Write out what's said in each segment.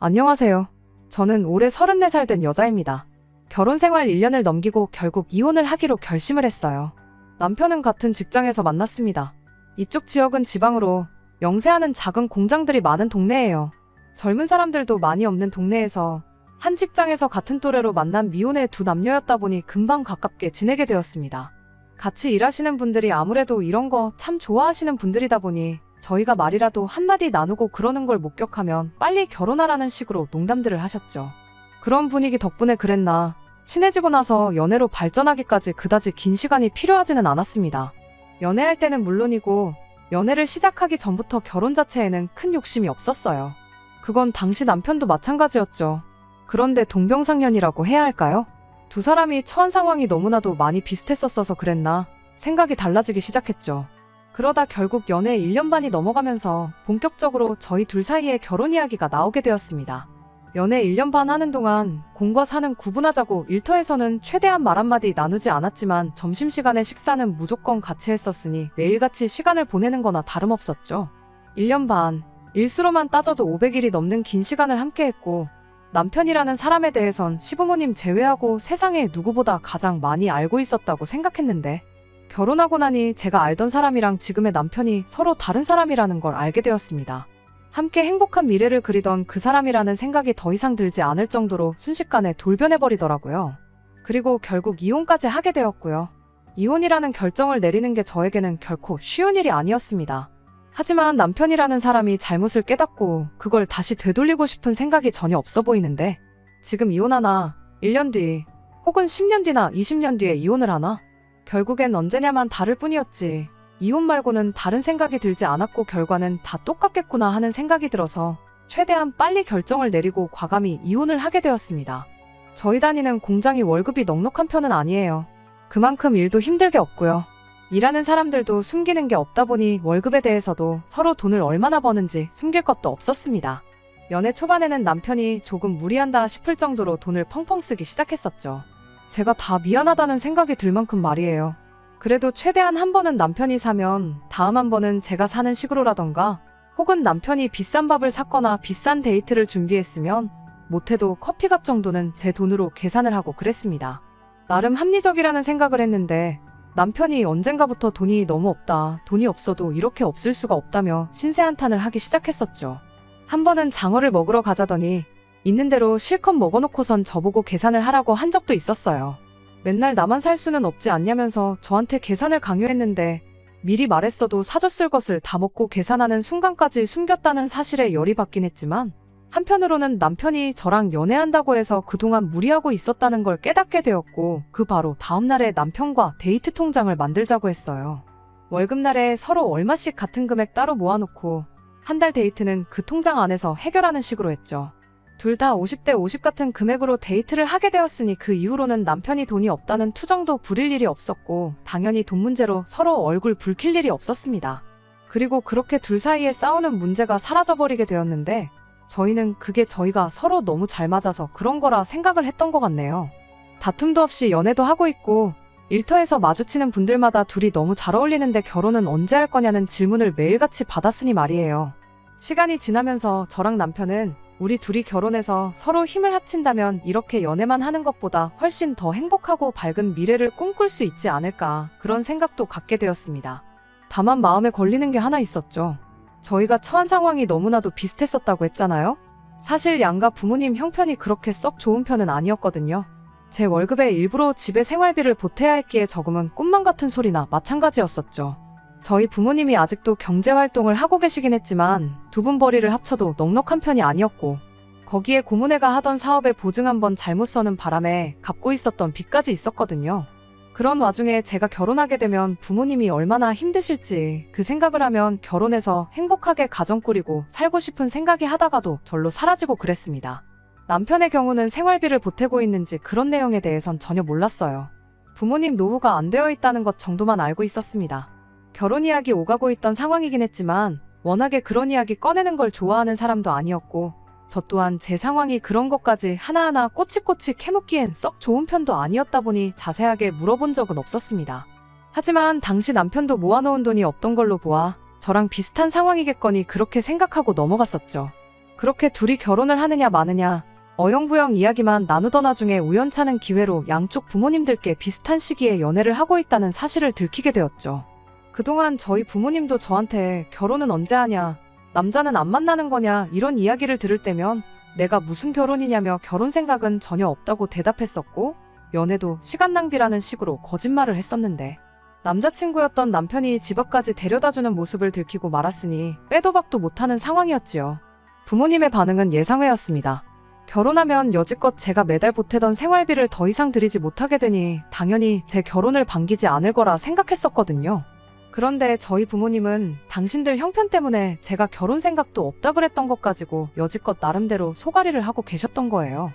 안녕하세요. 저는 올해 34살 된 여자입니다. 결혼 생활 1년을 넘기고 결국 이혼을 하기로 결심을 했어요. 남편은 같은 직장에서 만났습니다. 이쪽 지역은 지방으로 영세하는 작은 공장들이 많은 동네예요. 젊은 사람들도 많이 없는 동네에서 한 직장에서 같은 또래로 만난 미혼의 두 남녀였다 보니 금방 가깝게 지내게 되었습니다. 같이 일하시는 분들이 아무래도 이런 거 참 좋아하시는 분들이다 보니 저희가 말이라도 한마디 나누고 그러는 걸 목격하면 빨리 결혼하라는 식으로 농담들을 하셨죠. 그런 분위기 덕분에 그랬나 친해지고 나서 연애로 발전하기까지 그다지 긴 시간이 필요하지는 않았습니다. 연애할 때는 물론이고 연애를 시작하기 전부터 결혼 자체에는 큰 욕심이 없었어요. 그건 당시 남편도 마찬가지였죠. 그런데 동병상련이라고 해야 할까요? 두 사람이 처한 상황이 너무나도 많이 비슷했었어서 그랬나 생각이 달라지기 시작했죠. 그러다 결국 연애 1년 반이 넘어가면서 본격적으로 저희 둘 사이에 결혼 이야기가 나오게 되었습니다. 연애 1년 반 하는 동안 공과 사는 구분하자고 일터에서는 최대한 말 한마디 나누지 않았지만 점심시간에 식사는 무조건 같이 했었으니 매일같이 시간을 보내는 거나 다름없었죠. 1년 반, 일수로만 따져도 500일이 넘는 긴 시간을 함께 했고 남편이라는 사람에 대해선 시부모님 제외하고 세상에 누구보다 가장 많이 알고 있었다고 생각했는데 결혼하고 나니 제가 알던 사람이랑 지금의 남편이 서로 다른 사람이라는 걸 알게 되었습니다. 함께 행복한 미래를 그리던 그 사람이라는 생각이 더 이상 들지 않을 정도로 순식간에 돌변해버리더라고요. 그리고 결국 이혼까지 하게 되었고요. 이혼이라는 결정을 내리는 게 저에게는 결코 쉬운 일이 아니었습니다. 하지만 남편이라는 사람이 잘못을 깨닫고 그걸 다시 되돌리고 싶은 생각이 전혀 없어 보이는데 지금 이혼하나 1년 뒤 혹은 10년 뒤나 20년 뒤에 이혼을 하나? 결국엔 언제냐만 다를 뿐이었지 이혼 말고는 다른 생각이 들지 않았고 결과는 다 똑같겠구나 하는 생각이 들어서 최대한 빨리 결정을 내리고 과감히 이혼을 하게 되었습니다. 저희 다니는 공장이 월급이 넉넉한 편은 아니에요. 그만큼 일도 힘들게 없고요. 일하는 사람들도 숨기는 게 없다 보니 월급에 대해서도 서로 돈을 얼마나 버는지 숨길 것도 없었습니다. 연애 초반에는 남편이 조금 무리한다 싶을 정도로 돈을 펑펑 쓰기 시작했었죠. 제가 다 미안하다는 생각이 들 만큼 말이에요. 그래도 최대한 한 번은 남편이 사면 다음 한 번은 제가 사는 식으로라던가 혹은 남편이 비싼 밥을 샀거나 비싼 데이트를 준비했으면 못해도 커피값 정도는 제 돈으로 계산을 하고 그랬습니다. 나름 합리적이라는 생각을 했는데 남편이 언젠가부터 돈이 너무 없다, 돈이 없어도 이렇게 없을 수가 없다며 신세한탄을 하기 시작했었죠. 한 번은 장어를 먹으러 가자더니 있는 대로 실컷 먹어놓고선 저보고 계산을 하라고 한 적도 있었어요. 맨날 나만 살 수는 없지 않냐면서 저한테 계산을 강요했는데 미리 말했어도 사줬을 것을 다 먹고 계산하는 순간까지 숨겼다는 사실에 열이 받긴 했지만 한편으로는 남편이 저랑 연애한다고 해서 그동안 무리하고 있었다는 걸 깨닫게 되었고 그 바로 다음날에 남편과 데이트 통장을 만들자고 했어요. 월급날에 서로 얼마씩 같은 금액 따로 모아놓고 한 달 데이트는 그 통장 안에서 해결하는 식으로 했죠. 둘 다 50대 50 같은 금액으로 데이트를 하게 되었으니 그 이후로는 남편이 돈이 없다는 투정도 부릴 일이 없었고 당연히 돈 문제로 서로 얼굴 붉힐 일이 없었습니다. 그리고 그렇게 둘 사이에 싸우는 문제가 사라져버리게 되었는데 저희는 그게 저희가 서로 너무 잘 맞아서 그런 거라 생각을 했던 것 같네요. 다툼도 없이 연애도 하고 있고 일터에서 마주치는 분들마다 둘이 너무 잘 어울리는데 결혼은 언제 할 거냐는 질문을 매일같이 받았으니 말이에요. 시간이 지나면서 저랑 남편은 우리 둘이 결혼해서 서로 힘을 합친다면 이렇게 연애만 하는 것보다 훨씬 더 행복하고 밝은 미래를 꿈꿀 수 있지 않을까 그런 생각도 갖게 되었습니다. 다만 마음에 걸리는 게 하나 있었죠. 저희가 처한 상황이 너무나도 비슷했었다고 했잖아요. 사실 양가 부모님 형편이 그렇게 썩 좋은 편은 아니었거든요. 제 월급의 일부로 집에 생활비를 보태야 했기에 저금은 꿈만 같은 소리나 마찬가지였었죠. 저희 부모님이 아직도 경제활동을 하고 계시긴 했지만 두 분 벌이를 합쳐도 넉넉한 편이 아니었고 거기에 고모네가 하던 사업에 보증 한번 잘못 서는 바람에 갚고 있었던 빚까지 있었거든요. 그런 와중에 제가 결혼하게 되면 부모님이 얼마나 힘드실지 그 생각을 하면 결혼해서 행복하게 가정 꾸리고 살고 싶은 생각이 하다가도 절로 사라지고 그랬습니다. 남편의 경우는 생활비를 보태고 있는지 그런 내용에 대해선 전혀 몰랐어요. 부모님 노후가 안 되어 있다는 것 정도만 알고 있었습니다. 결혼 이야기 오가고 있던 상황이긴 했지만 워낙에 그런 이야기 꺼내는 걸 좋아하는 사람도 아니었고 저 또한 제 상황이 그런 것까지 하나하나 꼬치꼬치 캐묻기엔 썩 좋은 편도 아니었다 보니 자세하게 물어본 적은 없었습니다. 하지만 당시 남편도 모아놓은 돈이 없던 걸로 보아 저랑 비슷한 상황이겠거니 그렇게 생각하고 넘어갔었죠. 그렇게 둘이 결혼을 하느냐 마느냐 어영부영 이야기만 나누던 와중에 우연찮은 기회로 양쪽 부모님들께 비슷한 시기에 연애를 하고 있다는 사실을 들키게 되었죠. 그동안 저희 부모님도 저한테 결혼은 언제 하냐, 남자는 안 만나는 거냐 이런 이야기를 들을 때면 내가 무슨 결혼이냐며 결혼 생각은 전혀 없다고 대답했었고 연애도 시간 낭비라는 식으로 거짓말을 했었는데 남자친구였던 남편이 집 앞까지 데려다주는 모습을 들키고 말았으니 빼도 박도 못하는 상황이었지요. 부모님의 반응은 예상외였습니다. 결혼하면 여지껏 제가 매달 보태던 생활비를 더 이상 드리지 못하게 되니 당연히 제 결혼을 반기지 않을 거라 생각했었거든요. 그런데 저희 부모님은 당신들 형편 때문에 제가 결혼 생각도 없다 그랬던 것 가지고 여지껏 나름대로 소가리를 하고 계셨던 거예요.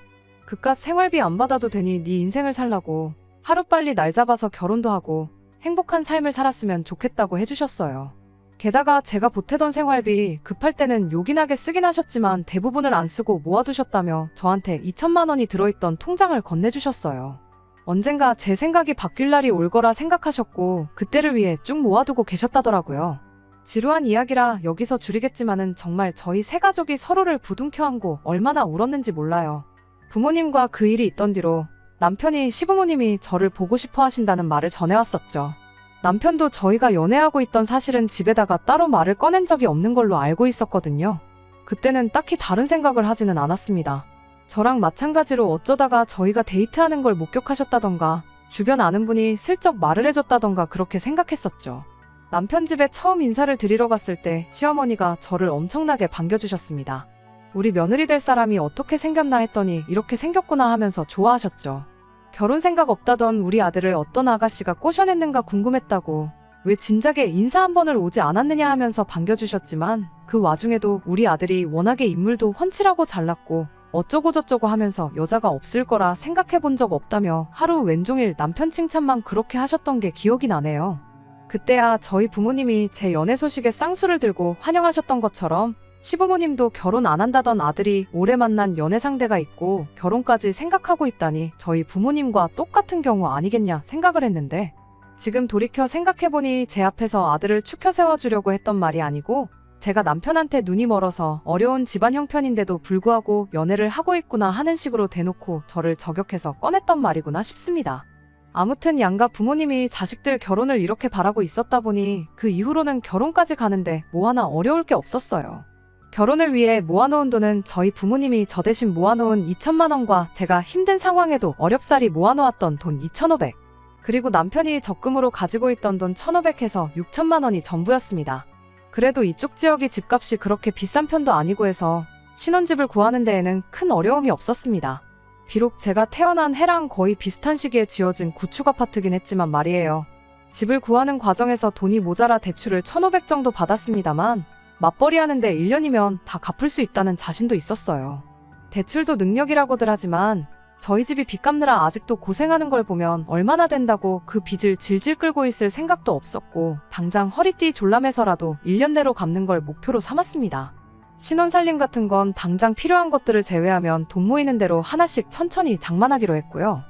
그깟 생활비 안 받아도 되니 네 인생을 살라고 하루빨리 날 잡아서 결혼도 하고 행복한 삶을 살았으면 좋겠다고 해주셨어요. 게다가 제가 보태던 생활비 급할 때는 요긴하게 쓰긴 하셨지만 대부분을 안 쓰고 모아두셨다며 저한테 2천만 원이 들어있던 통장을 건네주셨어요. 언젠가 제 생각이 바뀔 날이 올 거라 생각하셨고 그때를 위해 쭉 모아두고 계셨다더라고요. 지루한 이야기라 여기서 줄이겠지만은 정말 저희 세 가족이 서로를 부둥켜 안고 얼마나 울었는지 몰라요. 부모님과 그 일이 있던 뒤로 남편이 시부모님이 저를 보고 싶어 하신다는 말을 전해왔었죠. 남편도 저희가 연애하고 있던 사실은 집에다가 따로 말을 꺼낸 적이 없는 걸로 알고 있었거든요. 그때는 딱히 다른 생각을 하지는 않았습니다. 저랑 마찬가지로 어쩌다가 저희가 데이트하는 걸 목격하셨다던가 주변 아는 분이 슬쩍 말을 해줬다던가 그렇게 생각했었죠. 남편 집에 처음 인사를 드리러 갔을 때 시어머니가 저를 엄청나게 반겨주셨습니다. 우리 며느리 될 사람이 어떻게 생겼나 했더니 이렇게 생겼구나 하면서 좋아하셨죠. 결혼 생각 없다던 우리 아들을 어떤 아가씨가 꼬셔냈는가 궁금했다고 왜 진작에 인사 한 번을 오지 않았느냐 하면서 반겨주셨지만 그 와중에도 우리 아들이 워낙에 인물도 훤칠하고 잘났고 어쩌고 저쩌고 하면서 여자가 없을 거라 생각해 본 적 없다며 하루 왼종일 남편 칭찬만 그렇게 하셨던 게 기억이 나네요. 그때야 저희 부모님이 제 연애 소식에 쌍수를 들고 환영하셨던 것처럼 시부모님도 결혼 안 한다던 아들이 올해 만난 연애 상대가 있고 결혼까지 생각하고 있다니 저희 부모님과 똑같은 경우 아니겠냐 생각을 했는데 지금 돌이켜 생각해보니 제 앞에서 아들을 추켜 세워주려고 했던 말이 아니고 제가 남편한테 눈이 멀어서 어려운 집안 형편인데도 불구하고 연애를 하고 있구나 하는 식으로 대놓고 저를 저격해서 꺼냈던 말이구나 싶습니다. 아무튼 양가 부모님이 자식들 결혼을 이렇게 바라고 있었다 보니 그 이후로는 결혼까지 가는데 뭐 하나 어려울 게 없었어요. 결혼을 위해 모아놓은 돈은 저희 부모님이 저 대신 모아놓은 2천만 원과 제가 힘든 상황에도 어렵사리 모아놓았던 돈 2,500 그리고 남편이 적금으로 가지고 있던 돈 1,500 해서 6천만 원이 전부였습니다. 그래도 이쪽 지역이 집값이 그렇게 비싼 편도 아니고 해서 신혼집을 구하는 데에는 큰 어려움이 없었습니다. 비록 제가 태어난 해랑 거의 비슷한 시기에 지어진 구축 아파트긴 했지만 말이에요. 집을 구하는 과정에서 돈이 모자라 대출을 1,500 정도 받았습니다만 맞벌이 하는데 1년이면 다 갚을 수 있다는 자신도 있었어요. 대출도 능력이라고들 하지만 저희 집이 빚 갚느라 아직도 고생하는 걸 보면 얼마나 된다고 그 빚을 질질 끌고 있을 생각도 없었고 당장 허리띠 졸라매서라도 1년 내로 갚는 걸 목표로 삼았습니다. 신혼살림 같은 건 당장 필요한 것들을 제외하면 돈 모이는 대로 하나씩 천천히 장만하기로 했고요.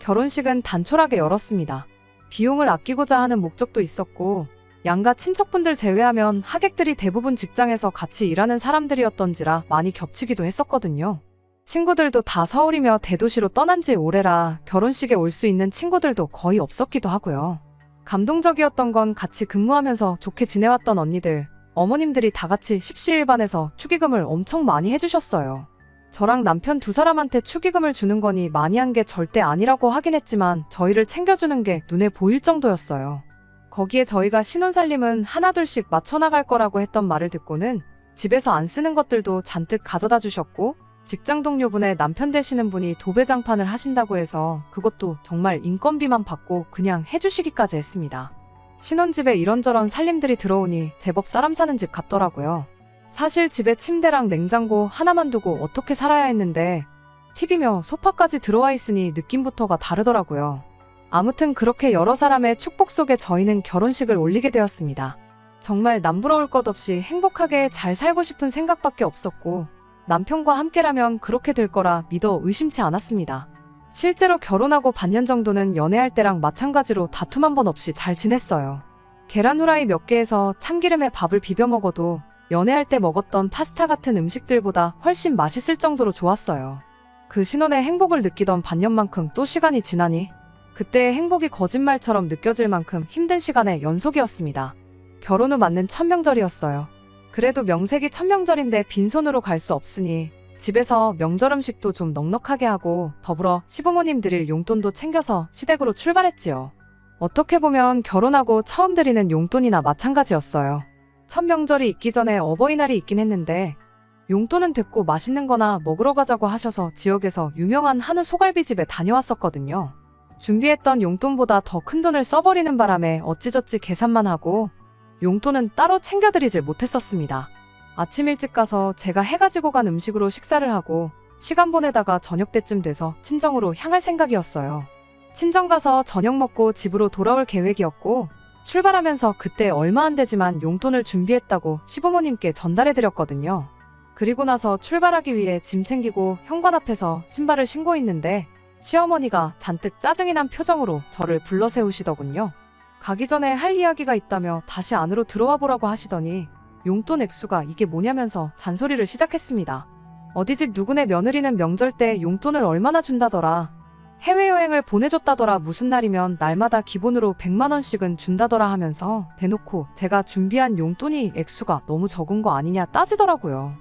결혼식은 단촐하게 열었습니다. 비용을 아끼고자 하는 목적도 있었고 양가 친척분들 제외하면 하객들이 대부분 직장에서 같이 일하는 사람들이었던지라 많이 겹치기도 했었거든요. 친구들도 다 서울이며 대도시로 떠난 지 오래라 결혼식에 올 수 있는 친구들도 거의 없었기도 하고요. 감동적이었던 건 같이 근무하면서 좋게 지내왔던 언니들, 어머님들이 다 같이 십시일반해서 축의금을 엄청 많이 해주셨어요. 저랑 남편 두 사람한테 축의금을 주는 거니 많이 한 게 절대 아니라고 하긴 했지만 저희를 챙겨주는 게 눈에 보일 정도였어요. 거기에 저희가 신혼살림은 하나둘씩 맞춰나갈 거라고 했던 말을 듣고는 집에서 안 쓰는 것들도 잔뜩 가져다 주셨고 직장 동료분의 남편 되시는 분이 도배장판을 하신다고 해서 그것도 정말 인건비만 받고 그냥 해주시기까지 했습니다. 신혼집에 이런저런 살림들이 들어오니 제법 사람 사는 집 같더라고요. 사실 집에 침대랑 냉장고 하나만 두고 어떻게 살아야 했는데 TV며 소파까지 들어와 있으니 느낌부터가 다르더라고요. 아무튼 그렇게 여러 사람의 축복 속에 저희는 결혼식을 올리게 되었습니다. 정말 남부러울 것 없이 행복하게 잘 살고 싶은 생각밖에 없었고 남편과 함께라면 그렇게 될 거라 믿어 의심치 않았습니다. 실제로 결혼하고 반년 정도는 연애할 때랑 마찬가지로 다툼 한 번 없이 잘 지냈어요. 계란 후라이 몇 개에서 참기름에 밥을 비벼 먹어도 연애할 때 먹었던 파스타 같은 음식들보다 훨씬 맛있을 정도로 좋았어요. 그 신혼의 행복을 느끼던 반년만큼 또 시간이 지나니 그때의 행복이 거짓말처럼 느껴질 만큼 힘든 시간의 연속이었습니다. 결혼 후 맞는 첫 명절이었어요. 그래도 명색이 첫 명절인데 빈손으로 갈 수 없으니 집에서 명절 음식도 좀 넉넉하게 하고 더불어 시부모님 드릴 용돈도 챙겨서 시댁으로 출발했지요. 어떻게 보면 결혼하고 처음 드리는 용돈이나 마찬가지였어요. 첫 명절이 있기 전에 어버이날이 있긴 했는데 용돈은 됐고 맛있는 거나 먹으러 가자고 하셔서 지역에서 유명한 한우 소갈비집에 다녀왔었거든요. 준비했던 용돈보다 더 큰 돈을 써버리는 바람에 어찌저찌 계산만 하고 용돈은 따로 챙겨드리질 못했었습니다. 아침 일찍 가서 제가 해가지고 간 음식으로 식사를 하고 시간 보내다가 저녁 때쯤 돼서 친정으로 향할 생각이었어요. 친정 가서 저녁 먹고 집으로 돌아올 계획이었고 출발하면서 그때 얼마 안 되지만 용돈을 준비했다고 시부모님께 전달해드렸거든요. 그리고 나서 출발하기 위해 짐 챙기고 현관 앞에서 신발을 신고 있는데 시어머니가 잔뜩 짜증이 난 표정으로 저를 불러 세우시더군요. 가기 전에 할 이야기가 있다며 다시 안으로 들어와 보라고 하시더니 용돈 액수가 이게 뭐냐면서 잔소리를 시작했습니다. 어디 집 누구네 며느리는 명절 때 용돈을 얼마나 준다더라. 해외여행을 보내줬다더라. 무슨 날이면 날마다 기본으로 100만 원씩은 준다더라 하면서 대놓고 제가 준비한 용돈이 액수가 너무 적은 거 아니냐 따지더라고요.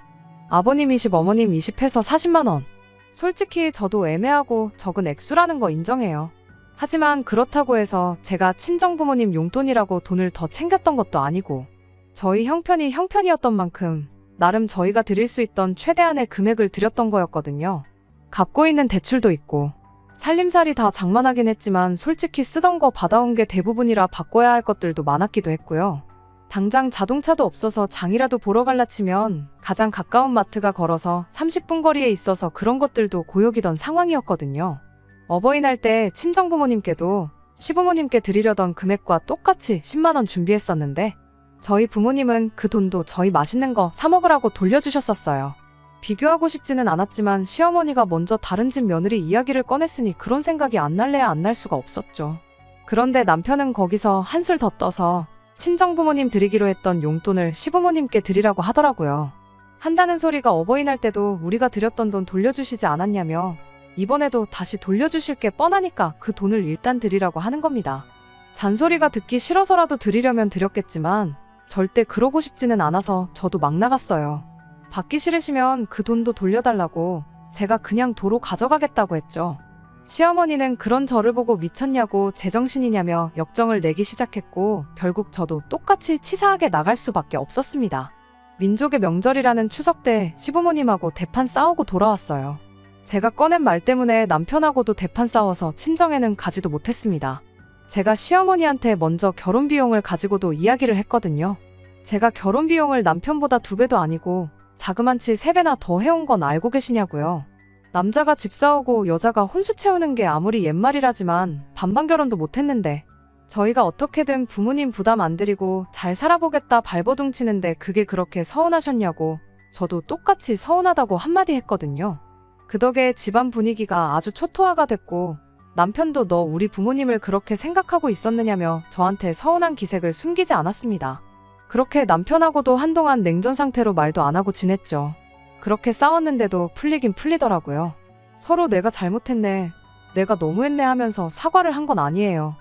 아버님 20, 어머님 20 해서 40만 원. 솔직히 저도 애매하고 적은 액수라는 거 인정해요. 하지만 그렇다고 해서 제가 친정부모님 용돈이라고 돈을 더 챙겼던 것도 아니고 저희 형편이 형편이었던 만큼 나름 저희가 드릴 수 있던 최대한의 금액을 드렸던 거였거든요. 갚고 있는 대출도 있고 살림살이 다 장만하긴 했지만 솔직히 쓰던 거 받아온 게 대부분이라 바꿔야 할 것들도 많았기도 했고요. 당장 자동차도 없어서 장이라도 보러 갈라 치면 가장 가까운 마트가 걸어서 30분 거리에 있어서 그런 것들도 고역이던 상황이었거든요. 어버이날 때 친정부모님께도 시부모님께 드리려던 금액과 똑같이 10만 원 준비했었는데 저희 부모님은 그 돈도 저희 맛있는 거 사 먹으라고 돌려주셨었어요. 비교하고 싶지는 않았지만 시어머니가 먼저 다른 집 며느리 이야기를 꺼냈으니 그런 생각이 안 날래야 안 날 수가 없었죠. 그런데 남편은 거기서 한술 더 떠서 친정부모님 드리기로 했던 용돈을 시부모님께 드리라고 하더라고요. 한다는 소리가 어버이날 때도 우리가 드렸던 돈 돌려주시지 않았냐며 이번에도 다시 돌려주실 게 뻔하니까 그 돈을 일단 드리라고 하는 겁니다. 잔소리가 듣기 싫어서라도 드리려면 드렸겠지만 절대 그러고 싶지는 않아서 저도 막 나갔어요. 받기 싫으시면 그 돈도 돌려달라고 제가 그냥 도로 가져가겠다고 했죠. 시어머니는 그런 저를 보고 미쳤냐고 제정신이냐며 역정을 내기 시작했고 결국 저도 똑같이 치사하게 나갈 수밖에 없었습니다. 민족의 명절이라는 추석 때 시부모님하고 대판 싸우고 돌아왔어요. 제가 꺼낸 말 때문에 남편하고도 대판 싸워서 친정에는 가지도 못했습니다. 제가 시어머니한테 먼저 결혼 비용을 가지고도 이야기를 했거든요. 제가 결혼 비용을 남편보다 2배도 아니고 자그만치 3배나 더 해온 건 알고 계시냐고요. 남자가 집 사오고 여자가 혼수 채우는 게 아무리 옛말이라지만 반반 결혼도 못했는데 저희가 어떻게든 부모님 부담 안 드리고 잘 살아보겠다 발버둥 치는데 그게 그렇게 서운하셨냐고 저도 똑같이 서운하다고 한마디 했거든요. 그 덕에 집안 분위기가 아주 초토화가 됐고 남편도 너 우리 부모님을 그렇게 생각하고 있었느냐며 저한테 서운한 기색을 숨기지 않았습니다. 그렇게 남편하고도 한동안 냉전 상태로 말도 안 하고 지냈죠. 그렇게 싸웠는데도 풀리긴 풀리더라고요. 서로 내가 잘못했네, 내가 너무했네 하면서 사과를 한 건 아니에요.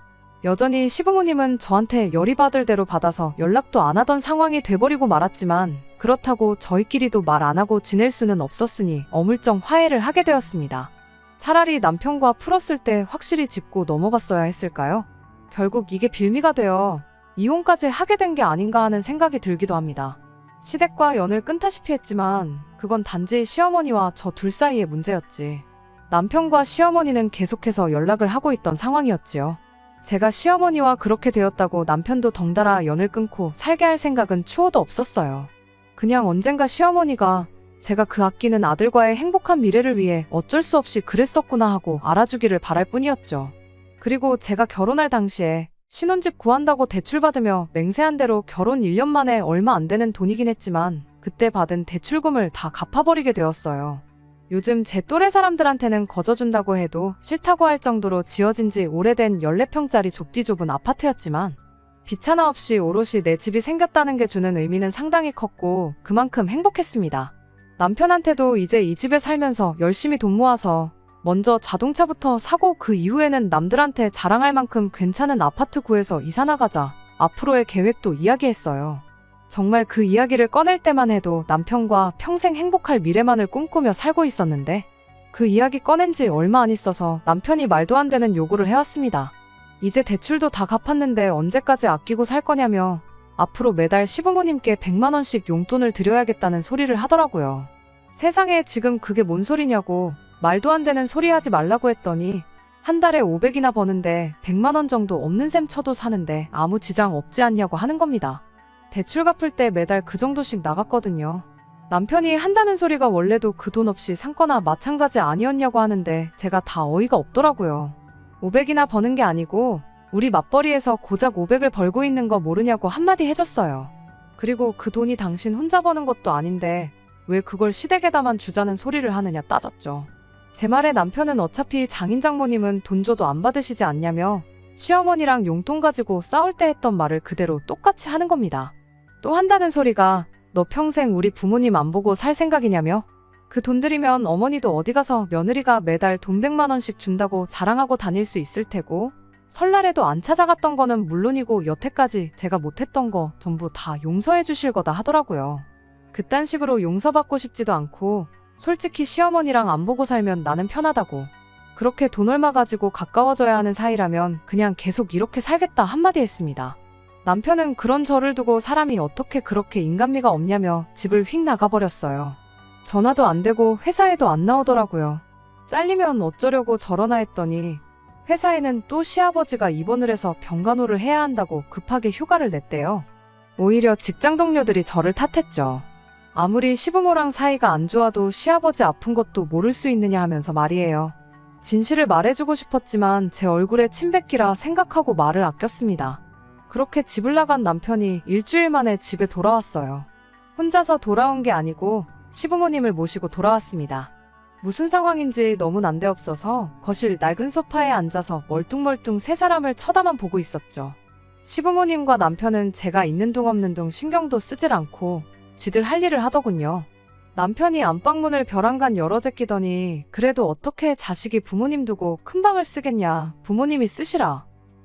여전히 시부모님은 저한테 열이 받을 대로 받아서 연락도 안 하던 상황이 돼버리고 말았지만 그렇다고 저희끼리도 말 안 하고 지낼 수는 없었으니 어물쩡 화해를 하게 되었습니다. 차라리 남편과 풀었을 때 확실히 짚고 넘어갔어야 했을까요? 결국 이게 빌미가 되어 이혼까지 하게 된 게 아닌가 하는 생각이 들기도 합니다. 시댁과 연을 끊다시피 했지만 그건 단지 시어머니와 저 둘 사이의 문제였지. 남편과 시어머니는 계속해서 연락을 하고 있던 상황이었지요. 제가 시어머니와 그렇게 되었다고 남편도 덩달아 연을 끊고 살게 할 생각은 추호도 없었어요. 그냥 언젠가 시어머니가 제가 그 아끼는 아들과의 행복한 미래를 위해 어쩔 수 없이 그랬었구나 하고 알아주기를 바랄 뿐이었죠. 그리고 제가 결혼할 당시에 신혼집 구한다고 대출받으며 맹세한 대로 결혼 1년 만에 얼마 안 되는 돈이긴 했지만 그때 받은 대출금을 다 갚아버리게 되었어요. 요즘 제 또래 사람들한테는 거저준다고 해도 싫다고 할 정도로 지어진 지 오래된 14평짜리 좁디 좁은 아파트였지만 빚 하나 없이 오롯이 내 집이 생겼다는 게 주는 의미는 상당히 컸고 그만큼 행복했습니다. 남편한테도 이제 이 집에 살면서 열심히 돈 모아서 먼저 자동차부터 사고 그 이후에는 남들한테 자랑할 만큼 괜찮은 아파트 구해서 이사 나가자 앞으로의 계획도 이야기했어요. 정말 그 이야기를 꺼낼 때만 해도 남편과 평생 행복할 미래만을 꿈꾸며 살고 있었는데 그 이야기 꺼낸 지 얼마 안 있어서 남편이 말도 안 되는 요구를 해왔습니다. 이제 대출도 다 갚았는데 언제까지 아끼고 살 거냐며 앞으로 매달 시부모님께 100만 원씩 용돈을 드려야겠다는 소리를 하더라고요. 세상에 지금 그게 뭔 소리냐고 말도 안 되는 소리 하지 말라고 했더니 한 달에 500이나 버는데 100만 원 정도 없는 셈 쳐도 사는데 아무 지장 없지 않냐고 하는 겁니다. 대출 갚을 때 매달 그 정도씩 나갔거든요. 남편이 한다는 소리가 원래도 그 돈 없이 산 거나 마찬가지 아니었냐고 하는데 제가 다 어이가 없더라고요. 500이나 버는 게 아니고 우리 맞벌이에서 고작 500을 벌고 있는 거 모르냐고 한마디 해줬어요. 그리고 그 돈이 당신 혼자 버는 것도 아닌데 왜 그걸 시댁에다만 주자는 소리를 하느냐 따졌죠. 제 말에 남편은 어차피 장인 장모님은 돈 줘도 안 받으시지 않냐며 시어머니랑 용돈 가지고 싸울 때 했던 말을 그대로 똑같이 하는 겁니다. 또 한다는 소리가 너 평생 우리 부모님 안 보고 살 생각이냐며 그 돈 들이면 어머니도 어디 가서 며느리가 매달 돈 100만 원씩 준다고 자랑하고 다닐 수 있을 테고 설날에도 안 찾아갔던 거는 물론이고 여태까지 제가 못했던 거 전부 다 용서해 주실 거다 하더라고요. 그딴 식으로 용서받고 싶지도 않고 솔직히 시어머니랑 안 보고 살면 나는 편하다고 그렇게 돈 얼마 가지고 가까워져야 하는 사이라면 그냥 계속 이렇게 살겠다 한마디 했습니다. 남편은 그런 저를 두고 사람이 어떻게 그렇게 인간미가 없냐며 집을 휙 나가버렸어요. 전화도 안 되고 회사에도 안 나오더라고요. 잘리면 어쩌려고 저러나 했더니 회사에는 또 시아버지가 입원을 해서 병간호를 해야 한다고 급하게 휴가를 냈대요. 오히려 직장 동료들이 저를 탓했죠. 아무리 시부모랑 사이가 안 좋아도 시아버지 아픈 것도 모를 수 있느냐 하면서 말이에요. 진실을 말해주고 싶었지만 제 얼굴에 침 뱉기라 생각하고 말을 아꼈습니다. 그렇게 집을 나간 남편이 일주일 만에 집에 돌아왔어요. 혼자서 돌아온 게 아니고 시부모님을 모시고 돌아왔습니다. 무슨 상황인지 너무 난데없어서 거실 낡은 소파에 앉아서 멀뚱멀뚱 세 사람을 쳐다만 보고 있었죠. 시부모님과 남편은 제가 있는 둥 없는 둥 신경도 쓰질 않고 지들 할 일을 하더군요. 남편이 안방문을 벼랑간 열어 제끼더니 그래도 어떻게 자식이 부모님 두고 큰 방을 쓰겠냐 부모님이 쓰시라.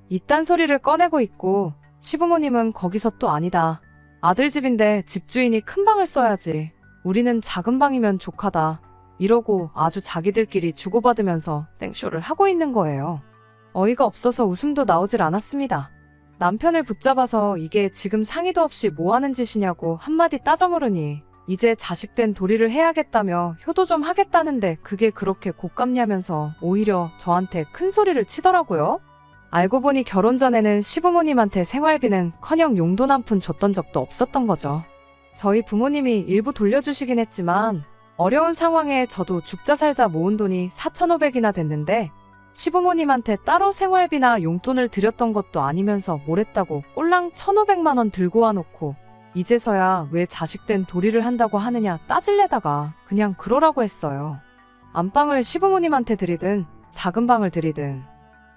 이딴 소리를 꺼내고 있고 시부모님은 거기서 또 아니다. 아들 집인데 집주인이 큰 방을 써야지. 우리는 작은 방이면 족하다. 이러고 아주 자기들끼리 주고받으면서 생쇼를 하고 있는 거예요. 어이가 없어서 웃음도 나오질 않았습니다. 남편을 붙잡아서 이게 지금 상의도 없이 뭐 하는 짓이냐고 한마디 따져 물으니 이제 자식된 도리를 해야겠다며 효도 좀 하겠다는데 그게 그렇게 곶감냐면서 오히려 저한테 큰 소리를 치더라고요. 알고 보니 결혼 전에는 시부모님한테 생활비는커녕 용돈 한 푼 줬던 적도 없었던 거죠. 저희 부모님이 일부 돌려주시긴 했지만 어려운 상황에 저도 죽자 살자 모은 돈이 4,500이나 됐는데 시부모님한테 따로 생활비나 용돈을 드렸던 것도 아니면서 뭘 했다고 꼴랑 1,500만 원 들고 와놓고 이제서야 왜 자식된 도리를 한다고 하느냐 따질래다가 그냥 그러라고 했어요. 안방을 시부모님한테 드리든 작은 방을 드리든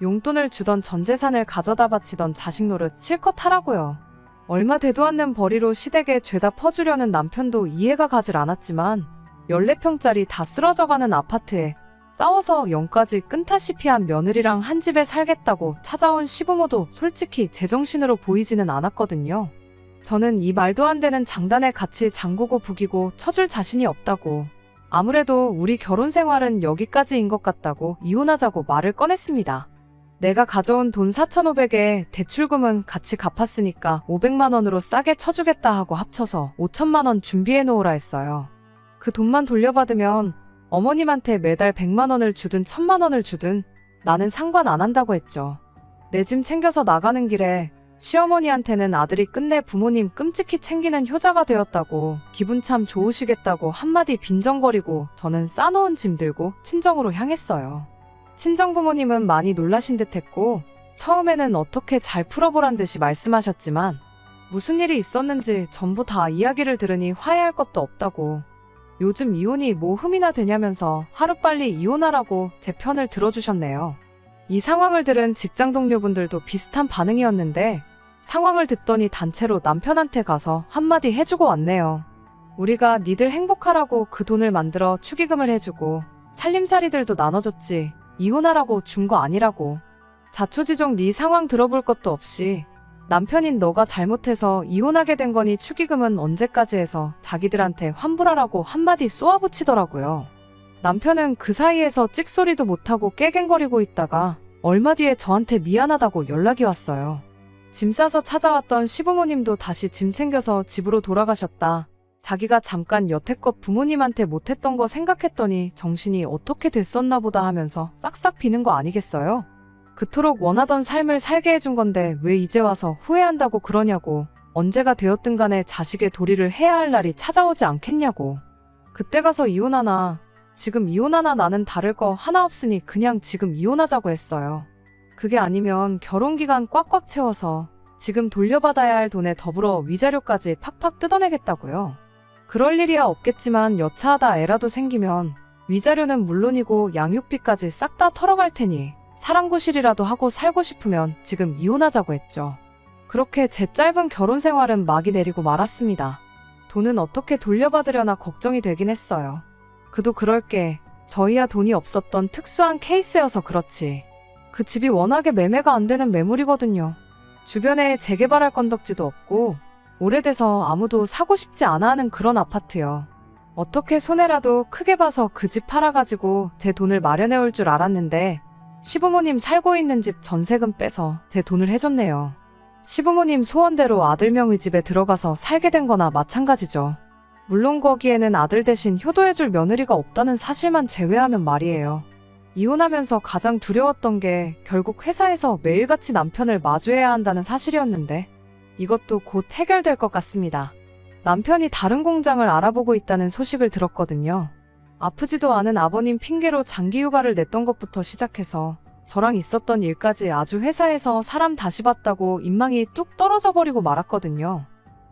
용돈을 주던 전 재산을 가져다 바치던 자식 노릇 실컷 하라고요. 얼마 되도 않는 벌이로 시댁에 죄다 퍼주려는 남편도 이해가 가질 않았지만 14평짜리 다 쓰러져가는 아파트에 싸워서 영까지 끈타시피 한 며느리랑 한 집에 살겠다고 찾아온 시부모도 솔직히 제정신으로 보이지는 않았거든요. 저는 이 말도 안 되는 장단에 같이 장구고 부기고 쳐줄 자신이 없다고 아무래도 우리 결혼 생활은 여기까지인 것 같다고 이혼하자고 말을 꺼냈습니다. 내가 가져온 돈 4,500에 대출금은 같이 갚았으니까 500만 원으로 싸게 쳐주겠다 하고 합쳐서 5천만 원 준비해 놓으라 했어요. 그 돈만 돌려받으면 어머님한테 매달 100만 원을 주든 1,000만 원을 주든 나는 상관 안 한다고 했죠. 내 짐 챙겨서 나가는 길에 시어머니한테는 아들이 끝내 부모님 끔찍히 챙기는 효자가 되었다고 기분 참 좋으시겠다고 한마디 빈정거리고 저는 싸놓은 짐 들고 친정으로 향했어요. 친정부모님은 많이 놀라신 듯 했고 처음에는 어떻게 잘 풀어보란 듯이 말씀하셨지만 무슨 일이 있었는지 전부 다 이야기를 들으니 화해할 것도 없다고 요즘 이혼이 뭐 흠이나 되냐면서 하루빨리 이혼하라고 제 편을 들어주셨네요. 이 상황을 들은 직장 동료분들도 비슷한 반응이었는데 상황을 듣더니 단체로 남편한테 가서 한마디 해주고 왔네요. 우리가 니들 행복하라고 그 돈을 만들어 축의금을 해주고 살림살이들도 나눠줬지 이혼하라고 준 거 아니라고. 자초지종 네 상황 들어볼 것도 없이 남편인 너가 잘못해서 이혼하게 된 거니 축의금은 언제까지 해서 자기들한테 환불하라고 한마디 쏘아붙이더라고요. 남편은 그 사이에서 찍소리도 못하고 깨갱거리고 있다가 얼마 뒤에 저한테 미안하다고 연락이 왔어요. 짐 싸서 찾아왔던 시부모님도 다시 짐 챙겨서 집으로 돌아가셨다. 자기가 잠깐 여태껏 부모님한테 못했던 거 생각했더니 정신이 어떻게 됐었나 보다 하면서 싹싹 비는 거 아니겠어요? 그토록 원하던 삶을 살게 해준 건데 왜 이제 와서 후회한다고 그러냐고. 언제가 되었든 간에 자식의 도리를 해야 할 날이 찾아오지 않겠냐고. 그때 가서 이혼하나, 지금 이혼하나 나는 다를 거 하나 없으니 그냥 지금 이혼하자고 했어요. 그게 아니면 결혼기간 꽉꽉 채워서 지금 돌려받아야 할 돈에 더불어 위자료까지 팍팍 뜯어내겠다고요. 그럴 일이야 없겠지만 여차하다 애라도 생기면 위자료는 물론이고 양육비까지 싹 다 털어갈 테니 사랑구실이라도 하고 살고 싶으면 지금 이혼하자고 했죠. 그렇게 제 짧은 결혼 생활은 막이 내리고 말았습니다. 돈은 어떻게 돌려받으려나 걱정이 되긴 했어요. 그도 그럴 게 저희야 돈이 없었던 특수한 케이스여서 그렇지. 그 집이 워낙에 매매가 안 되는 매물이거든요. 주변에 재개발할 건덕지도 없고 오래돼서 아무도 사고 싶지 않아 하는 그런 아파트요. 어떻게 손해라도 크게 봐서 그 집 팔아가지고 제 돈을 마련해 올 줄 알았는데 시부모님 살고 있는 집 전세금 빼서 제 돈을 해줬네요. 시부모님 소원대로 아들 명의 집에 들어가서 살게 된 거나 마찬가지죠. 물론 거기에는 아들 대신 효도해줄 며느리가 없다는 사실만 제외하면 말이에요. 이혼하면서 가장 두려웠던 게 결국 회사에서 매일같이 남편을 마주해야 한다는 사실이었는데 이것도 곧 해결될 것 같습니다. 남편이 다른 공장을 알아보고 있다는 소식을 들었거든요. 아프지도 않은 아버님 핑계로 장기휴가를 냈던 것부터 시작해서 저랑 있었던 일까지 아주 회사에서 사람 다시 봤다고 인망이 뚝 떨어져 버리고 말았거든요.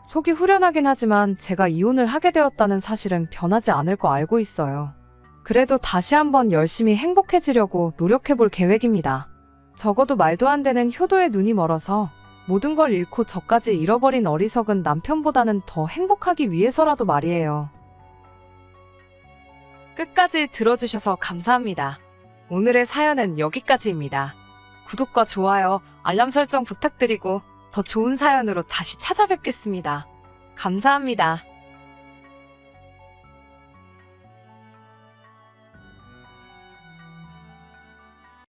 속이 후련하긴 하지만 제가 이혼을 하게 되었다는 사실은 변하지 않을 거 알고 있어요. 그래도 다시 한번 열심히 행복해지려고 노력해볼 계획입니다. 적어도 말도 안 되는 효도에 눈이 멀어서 모든 걸 잃고 저까지 잃어버린 어리석은 남편보다는 더 행복하기 위해서라도 말이에요. 끝까지 들어주셔서 감사합니다. 오늘의 사연은 여기까지입니다. 구독과 좋아요, 알람 설정 부탁드리고 더 좋은 사연으로 다시 찾아뵙겠습니다. 감사합니다.